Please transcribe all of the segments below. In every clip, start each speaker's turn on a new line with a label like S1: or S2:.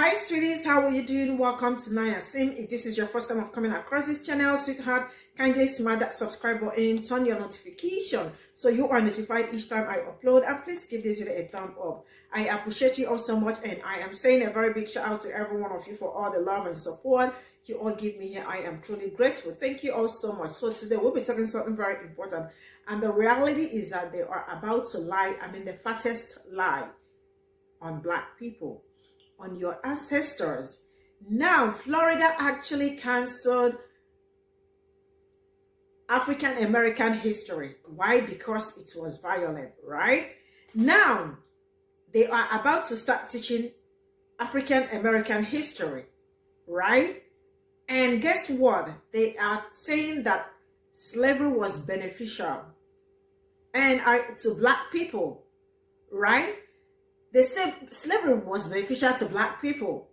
S1: Hi sweeties, how are you doing? Welcome to Naya Sim. If this is your first time of coming across this channel, sweetheart, kindly smash that subscribe button, turn your notification so you are notified each time I upload, and please give this video a thumb up. I appreciate you all so much, and I am saying a very big shout out to every one of you for all the love and support you all give me here. I am truly grateful. Thank you all so much. So today we'll be talking something very important, and the reality is that they are about to lie. I mean, the fattest lie on Black people, on your ancestors. Now, Florida actually canceled African American history. Why? Because it was violent, right? Now, they are about to start teaching African American history, right? And guess what? They are saying that slavery was beneficial and to Black people, right? They said slavery was beneficial to Black people.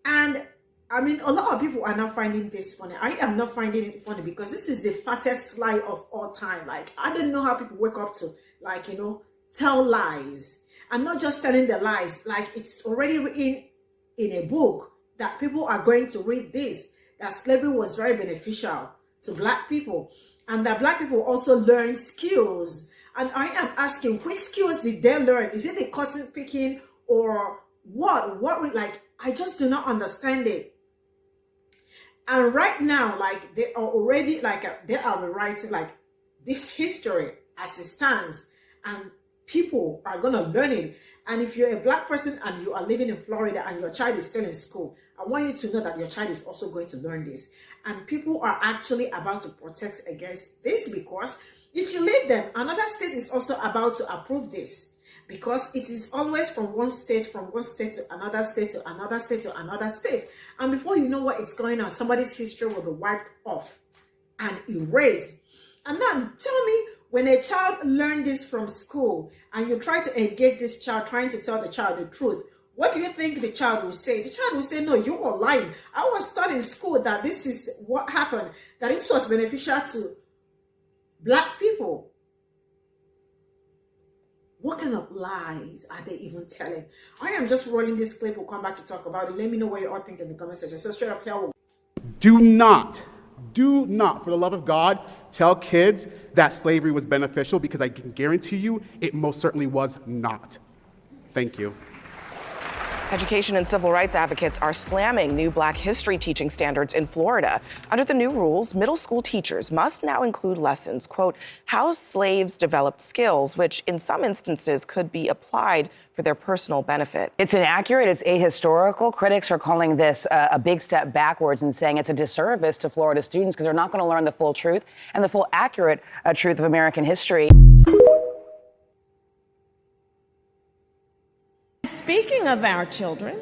S1: And I mean, a lot of people are not finding this funny. I am not finding it funny because this is the fattest lie of all time. Like, I don't know how people wake up to, like, you know, tell lies. And not just telling the lies, like it's already written in a book that people are going to read this, that slavery was very beneficial to Black people. And that Black people also learn skills. And I am asking, which skills did they learn? Is it the cotton picking or what? Like, I just do not understand it. And right now, like, they are already, like, they are rewriting, like, this history as it stands. And people are going to learn it. And if you're a Black person and you are living in Florida and your child is still in school, I want you to know that your child is also going to learn this. And people are actually about to protect against this, because if you leave them, another state is also about to approve this, because it is always from one state to another state to another state to another state. And before you know what is going on, somebody's history will be wiped off and erased. And now tell me, when a child learned this from school and you try to engage this child, trying to tell the child the truth, what do you think the child will say? The child will say, no, you are lying. I was taught in school that this is what happened, that it was beneficial to Black people. What kind of lies are they even telling? I am just rolling this clip. We'll come back to talk about it. Let me know what you all think in the comment section. So straight up here.
S2: Do not, for the love of God, tell kids that slavery was beneficial, because I can guarantee you it most certainly was not. Thank you.
S3: Education and civil rights advocates are slamming new Black history teaching standards in Florida. Under the new rules, middle school teachers must now include lessons, quote, how slaves developed skills, which in some instances could be applied for their personal benefit.
S4: It's inaccurate, it's ahistorical. Critics are calling this a big step backwards and saying it's a disservice to Florida students because they're not going to learn the full truth and the full accurate truth of American history.
S5: Speaking of our children,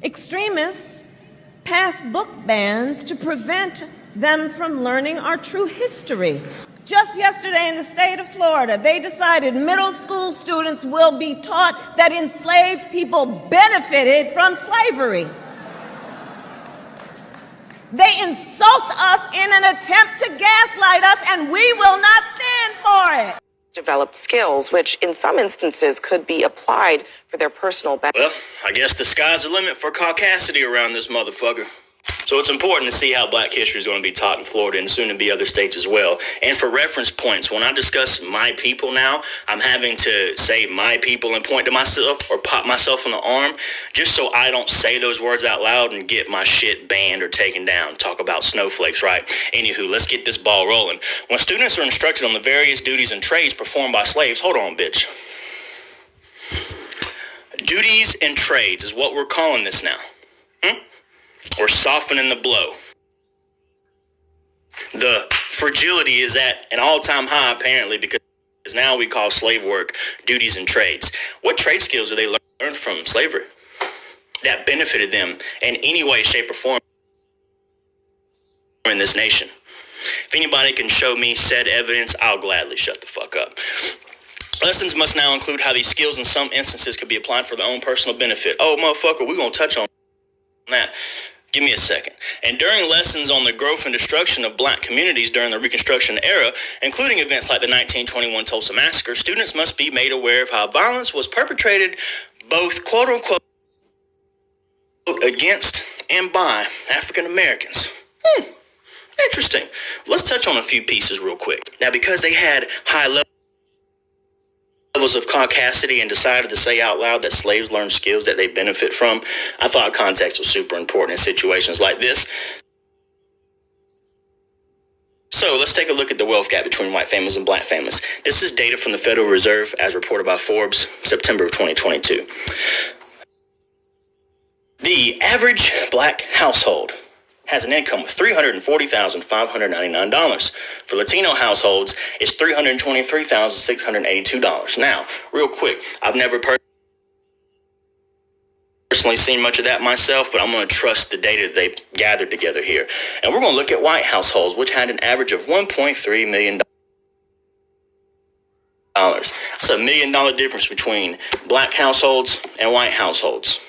S5: extremists pass book bans to prevent them from learning our true history. Just yesterday in the state of Florida, they decided middle school students will be taught that enslaved people benefited from slavery. They insult us in an attempt to gaslight us, and we will not stand for it.
S3: Developed skills, which in some instances could be applied for their personal benefit.
S6: Well, I guess the sky's the limit for caucasity around this motherfucker. So it's important to see how Black history is going to be taught in Florida and soon to be other states as well. And for reference points, when I discuss my people now, I'm having to say my people and point to myself or pop myself on the arm just so I don't say those words out loud and get my shit banned or taken down. Talk about snowflakes, right? Anywho, let's get this ball rolling. When students are instructed on the various duties and trades performed by slaves, hold on, bitch. Duties and trades is what we're calling this now. Or softening the blow. The fragility is at an all-time high, apparently, because now we call slave work duties and trades. What trade skills do they learn from slavery that benefited them in any way, shape, or form in this nation? If anybody can show me said evidence, I'll gladly shut the fuck up. Lessons must now include how these skills in some instances could be applied for their own personal benefit. Oh, motherfucker, we're going to touch on that. Give me a second. And during lessons on the growth and destruction of Black communities during the Reconstruction era, including events like the 1921 Tulsa Massacre, students must be made aware of how violence was perpetrated both quote-unquote against and by African Americans. Interesting. Let's touch on a few pieces real quick. Now, because they had high levels of caucasity and decided to say out loud that slaves learn skills that they benefit from, I thought context was super important in situations like this. So let's take a look at the wealth gap between white families and black families. This is data from the Federal Reserve as reported by Forbes, September of 2022. The average black household has an income of $340,599. For Latino households, it's $323,682. Now, real quick, I've never personally seen much of that myself, but I'm going to trust the data they've gathered together here. And we're going to look at white households, which had an average of $1.3 million. That's $1 million difference between black households and white households,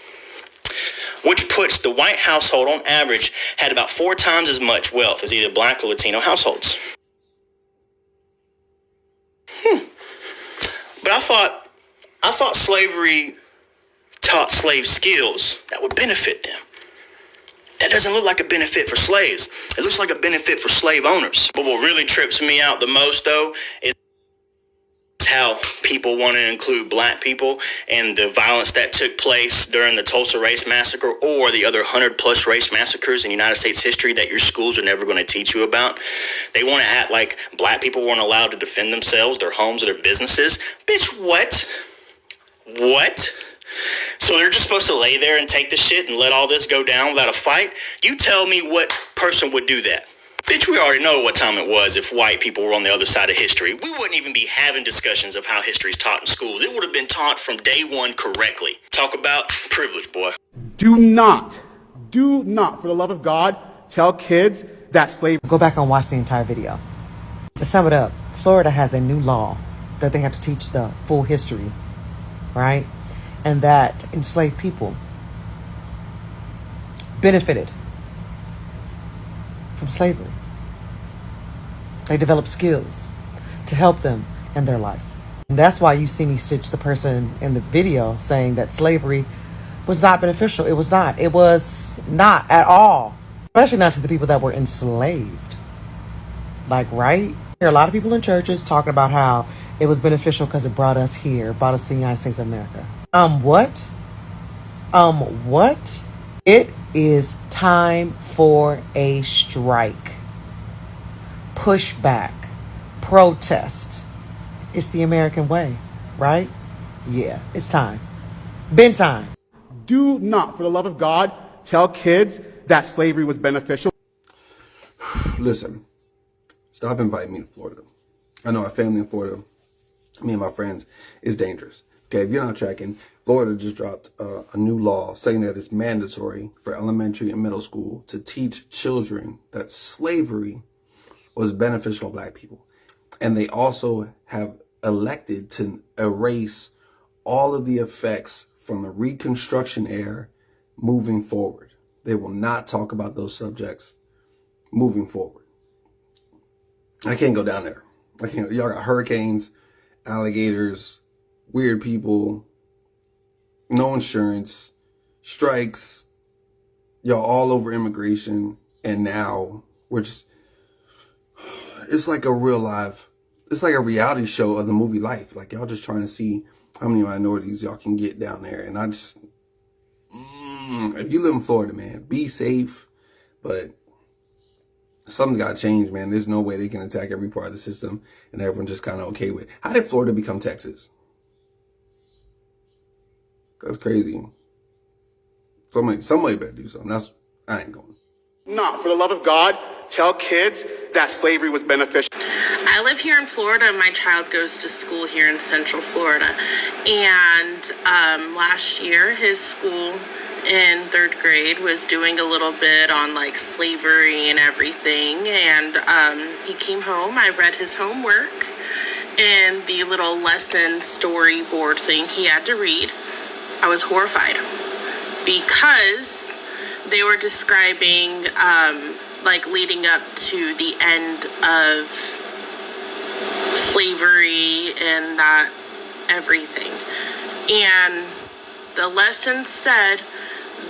S6: which puts the white household on average had about 4 times as much wealth as either black or Latino households. But I thought slavery taught slaves skills that would benefit them. That doesn't look like a benefit for slaves. It looks like a benefit for slave owners. But what really trips me out the most, though, is how people want to include black people and the violence that took place during the Tulsa race massacre or the other 100+ race massacres in United States history that your schools are never going to teach you about. They want to act like black people weren't allowed to defend themselves, their homes, or their businesses. Bitch, what? What? So they're just supposed to lay there and take the shit and let all this go down without a fight? You tell me what person would do that. Bitch, we already know what time it was if white people were on the other side of history. We wouldn't even be having discussions of how history is taught in schools. It would have been taught from day one correctly. Talk about privilege, boy.
S2: Do not, for the love of God, tell kids that slavery.
S7: Go back and watch the entire video. To sum it up, Florida has a new law that they have to teach the full history, right? And that enslaved people benefited from slavery. They developed skills to help them in their life. And that's why you see me stitch the person in the video saying that slavery was not beneficial. It was not. It was not at all. Especially not to the people that were enslaved. Like, right? There are a lot of people in churches talking about how it was beneficial because it brought us here, brought us to the United States of America. What? What? It is time for a strike. Pushback. Protest. It's the American way, right? Yeah, it's time. Been time.
S2: Do not, for the love of God, tell kids that slavery was beneficial.
S8: Listen, stop inviting me to Florida. I know our family in Florida, me and my friends, is dangerous. Okay, if you're not tracking, Florida just dropped a new law saying that it's mandatory for elementary and middle school to teach children that slavery was beneficial to black people. And they also have elected to erase all of the effects from the Reconstruction era moving forward. They will not talk about those subjects moving forward. I can't go down there. I can't. Y'all got hurricanes, alligators, weird people, no insurance, strikes, y'all all over immigration, and now we're just, it's like a real life, it's like a reality show of the movie life. Like, y'all just trying to see how many minorities y'all can get down there. And I just, if you live in Florida, man, be safe, but something's got to change, man. There's no way they can attack every part of the system and everyone's just kind of okay with it. How did Florida become Texas? That's crazy. Somebody better do something. I ain't going.
S2: Not, for the love of God, tell kids that slavery was beneficial.
S9: I live here in Florida. My child goes to school here in Central Florida. And last year, his school in 3rd grade was doing a little bit on like slavery and everything. And he came home. I read his homework and the little lesson storyboard thing he had to read. I was horrified because they were describing like leading up to the end of slavery and that everything. And the lesson said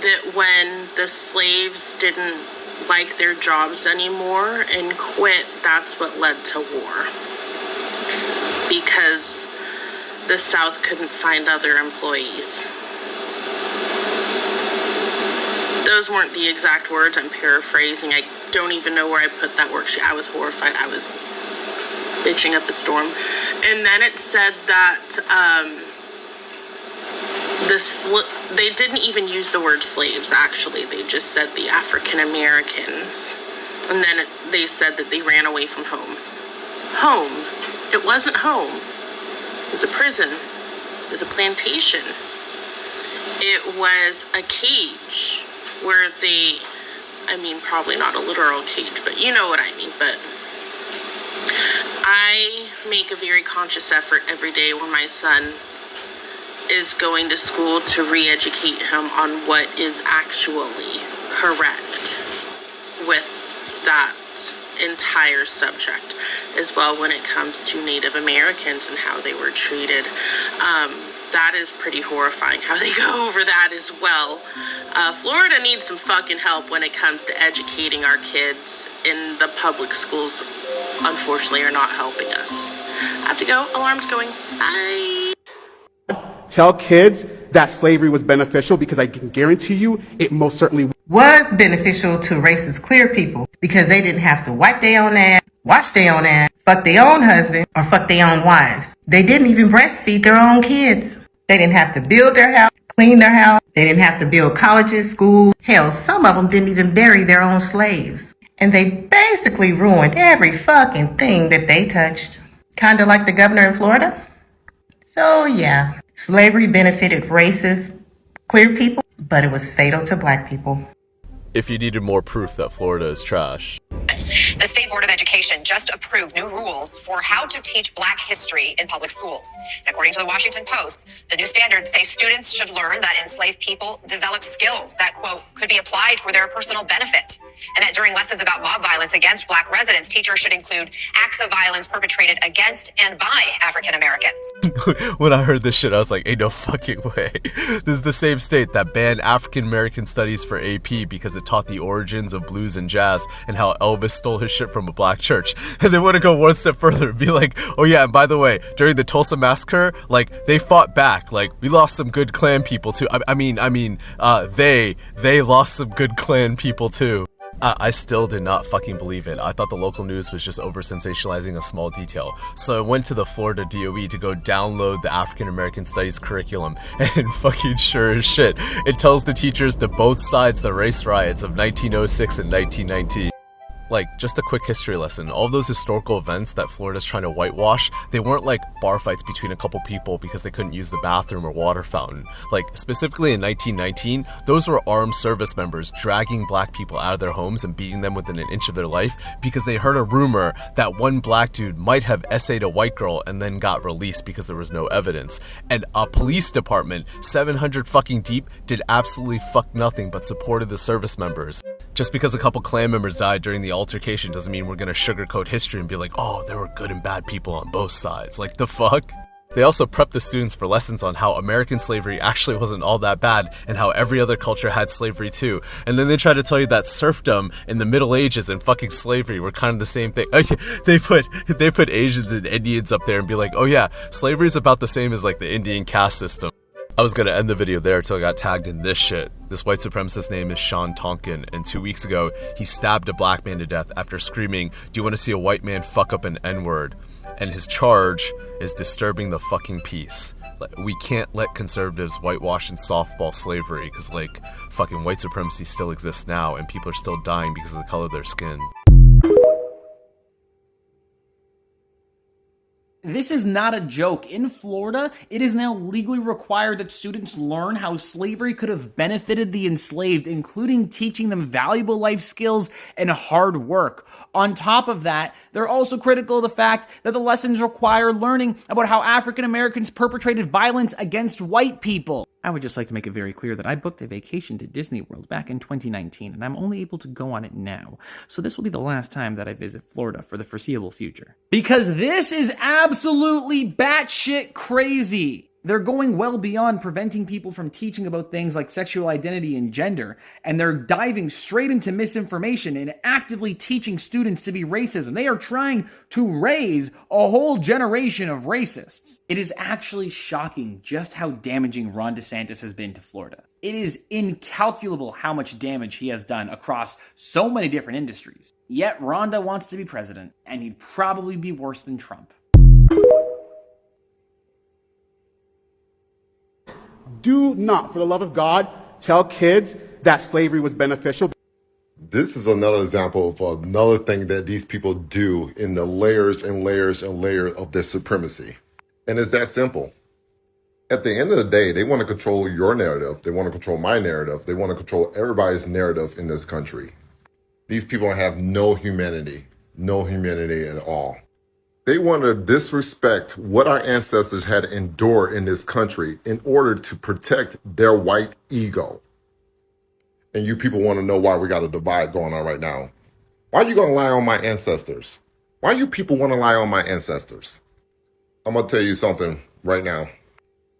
S9: that when the slaves didn't like their jobs anymore and quit, that's what led to war. Because the South couldn't find other employees. Those weren't the exact words, I'm paraphrasing. I don't even know where I put that worksheet. I was horrified. I was bitching up a storm. And then it said that they didn't even use the word slaves, actually. They just said the African Americans. And then they said that they ran away from home. Home. It wasn't home. It was a prison. It was a plantation. It was a cage where they, I mean, probably not a literal cage, but you know what I mean. But I make a very conscious effort every day when my son is going to school to re-educate him on what is actually correct with that entire subject, as well when it comes to Native Americans and how they were treated. That is pretty horrifying how they go over that as well. Florida needs some fucking help when it comes to educating our kids, and the public schools, unfortunately, are not helping us. I have to go. Alarm's going. Bye.
S2: Tell kids that slavery was beneficial because I can guarantee you it most certainly
S10: was beneficial to racist clear people because they didn't have to wipe their own ass, wash their own ass, fuck their own husband, or fuck their own wives. They didn't even breastfeed their own kids. They didn't have to build their house, clean their house. They didn't have to build colleges, schools. Hell, some of them didn't even bury their own slaves. And they basically ruined every fucking thing that they touched. Kinda like the governor in Florida. So yeah, slavery benefited racist, clear people, but it was fatal to black people.
S11: If you needed more proof that Florida is trash.
S12: The State Board of Education just approved new rules for how to teach Black history in public schools. And according to the Washington Post, the new standards say students should learn that enslaved people develop skills that, quote, could be applied for their personal benefit. And that during lessons about mob violence against Black residents, teachers should include acts of violence perpetrated against and by African Americans.
S11: When I heard this shit, I was like, ain't no fucking way. This is the same state that banned African American studies for AP because it taught the origins of blues and jazz and how Elvis stole his shit from a black church. And they want to go one step further and be like, oh yeah, and by the way, during the Tulsa massacre, like, they fought back. Like, we lost some good Klan people too. They lost some good Klan people too. I still did not fucking believe it. I thought the local news was just over-sensationalizing a small detail. So I went to the Florida DOE to go download the African American Studies curriculum, and fucking sure as shit, it tells the teachers to both sides the race riots of 1906 and 1919. Like, just a quick history lesson. All those historical events that Florida's trying to whitewash, they weren't like bar fights between a couple people because they couldn't use the bathroom or water fountain. Like, specifically in 1919, those were armed service members dragging black people out of their homes and beating them within an inch of their life because they heard a rumor that one black dude might have essayed a white girl and then got released because there was no evidence. And a police department, 700 fucking deep, did absolutely fuck nothing but supported the service members. Just because a couple Klan members died during the altercation doesn't mean we're gonna sugarcoat history and be like, oh, there were good and bad people on both sides. Like, the fuck? They also prepped the students for lessons on how American slavery actually wasn't all that bad and how every other culture had slavery too. And then they try to tell you that serfdom in the Middle Ages and fucking slavery were kind of the same thing. They put Asians and Indians up there and be like, oh yeah, slavery is about the same as like the Indian caste system. I was gonna end the video there until I got tagged in this shit. This white supremacist name is Sean Tonkin, and 2 weeks ago, he stabbed a black man to death after screaming, "Do you want to see a white man fuck up an N-word?" And his charge is disturbing the fucking peace. Like, we can't let conservatives whitewash and softball slavery, because, like, fucking white supremacy still exists now, and people are still dying because of the color of their skin.
S13: This is not a joke. In Florida, it is now legally required that students learn how slavery could have benefited the enslaved, including teaching them valuable life skills and hard work. On top of that, they're also critical of the fact that the lessons require learning about how African Americans perpetrated violence against white people. I would just like to make it very clear that I booked a vacation to Disney World back in 2019, and I'm only able to go on it now. So this will be the last time that I visit Florida for the foreseeable future. Because this is absolutely batshit crazy. They're going well beyond preventing people from teaching about things like sexual identity and gender, and they're diving straight into misinformation and actively teaching students to be racist. They are trying to raise a whole generation of racists. It is actually shocking just how damaging Ron DeSantis has been to Florida. It is incalculable how much damage he has done across so many different industries. Yet Rhonda wants to be president, and he'd probably be worse than Trump.
S2: Do not, for the love of God, tell kids that slavery was beneficial.
S14: This is another example of another thing that these people do in the layers and layers and layers of their supremacy. And it's that simple. At the end of the day, they want to control your narrative. They want to control my narrative. They want to control everybody's narrative in this country. These people have no humanity at all. They want to disrespect what our ancestors had endured in this country in order to protect their white ego. And you people want to know why we got a divide going on right now. Why are you going to lie on my ancestors? Why you people want to lie on my ancestors? I'm going to tell you something right now.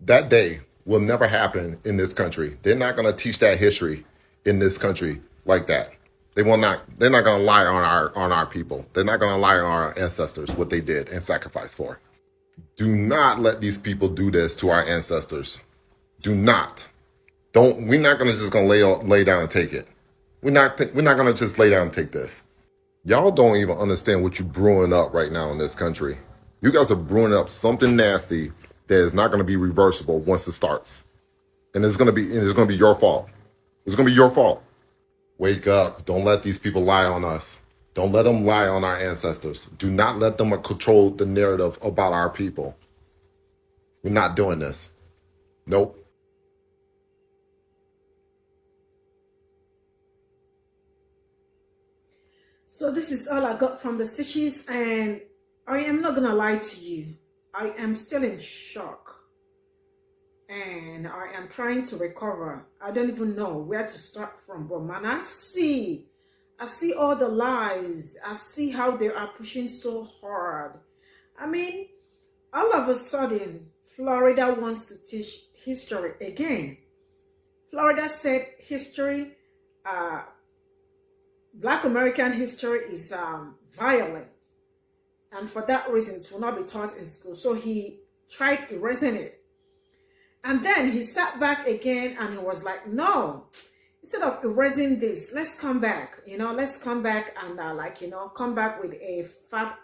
S14: That day will never happen in this country. They're not going to teach that history in this country like that. They're not going to lie on our people. They're not going to lie on our ancestors, what they did and sacrificed for. Do not let these people do this to our ancestors. Do not. We're not going to just lay down and take it. We're not going to just lay down and take this. Y'all don't even understand what you're brewing up right now in this country. You guys are brewing up something nasty that is not going to be reversible once it starts. And it's going to be your fault. It's going to be your fault. Wake up. Don't let these people lie on us. Don't let them lie on our ancestors. Do not let them control the narrative about our people. We're not doing this. Nope.
S1: So this is all I got from the stitches, and I am not gonna lie to you. I am still in shock. And I am trying to recover. I don't even know where to start from, but man, I see all the lies. I see how they are pushing so hard. I mean, all of a sudden, Florida wants to teach history again. Florida said history, Black American history is violent. And for that reason, it will not be taught in school. So he tried erasing it. And then he sat back again and he was like, no, instead of erasing this, let's come back. Let's come back and come back with a fat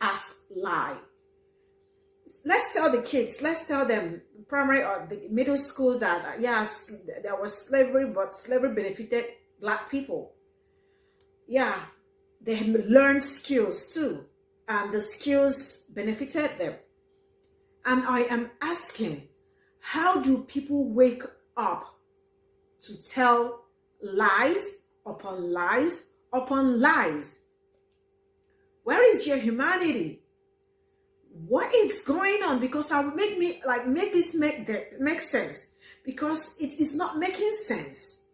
S1: ass lie. Let's tell the kids, let's tell them, primary or the middle school, that yes, there was slavery, but slavery benefited Black people. Yeah, they learned skills too, and the skills benefited them. And I am asking, how do people wake up to tell lies upon lies upon lies? Where is your humanity? What is going on? Because I make this make sense, because it is not making sense.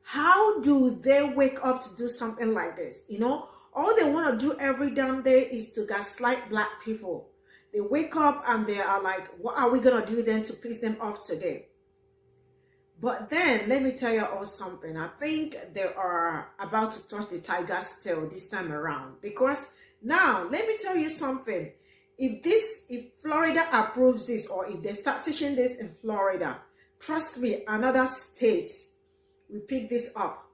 S1: How do they wake up to do something like this? All they want to do every damn day is to gaslight Black people. They wake up and they are like, what are we going to do then to piss them off today? But then, let me tell you all something. I think they are about to touch the tiger's tail this time around. Because now, let me tell you something. If Florida approves this, or if they start teaching this in Florida, trust me, another state will pick this up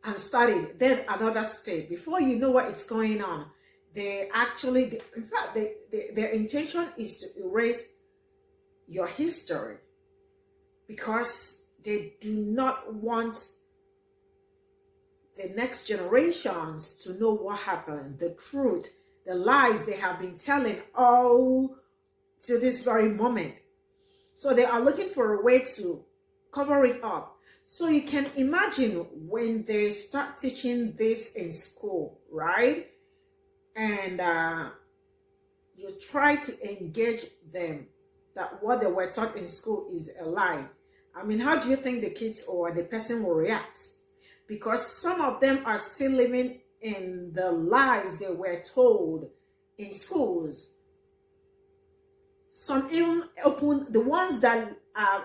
S1: and study. Then another state. Before you know what is going on, in fact, their intention is to erase your history, because they do not want the next generations to know what happened, the truth, the lies they have been telling all to this very moment. So they are looking for a way to cover it up. So you can imagine when they start teaching this in school, right? And you try to engage them that what they were taught in school is a lie. I mean, how do you think the kids or the person will react? Because some of them are still living in the lies they were told in schools. Some even opened, the ones that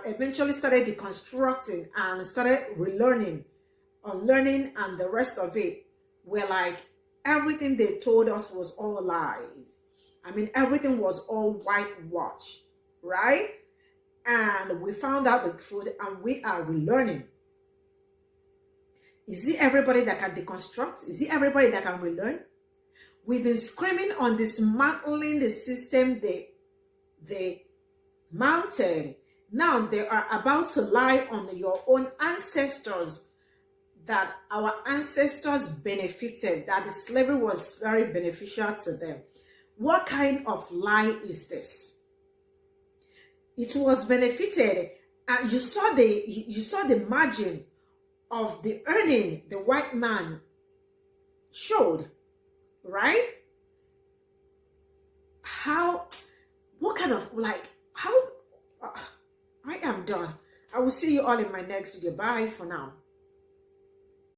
S1: eventually started deconstructing and started relearning, unlearning, and the rest of it were like, everything they told us was all lies. I mean, everything was all whitewash, right? And we found out the truth and we are relearning. Is it everybody that can deconstruct? Is it everybody that can relearn? We've been screaming on dismantling the system they mounted. Now they are about to lie on your own ancestors, that our ancestors benefited, that the slavery was very beneficial to them. What kind of lie is this? It was benefited, and you saw the margin of the earning the white man showed, right? What kind of, I am done. I will see you all in my next video. Bye for now.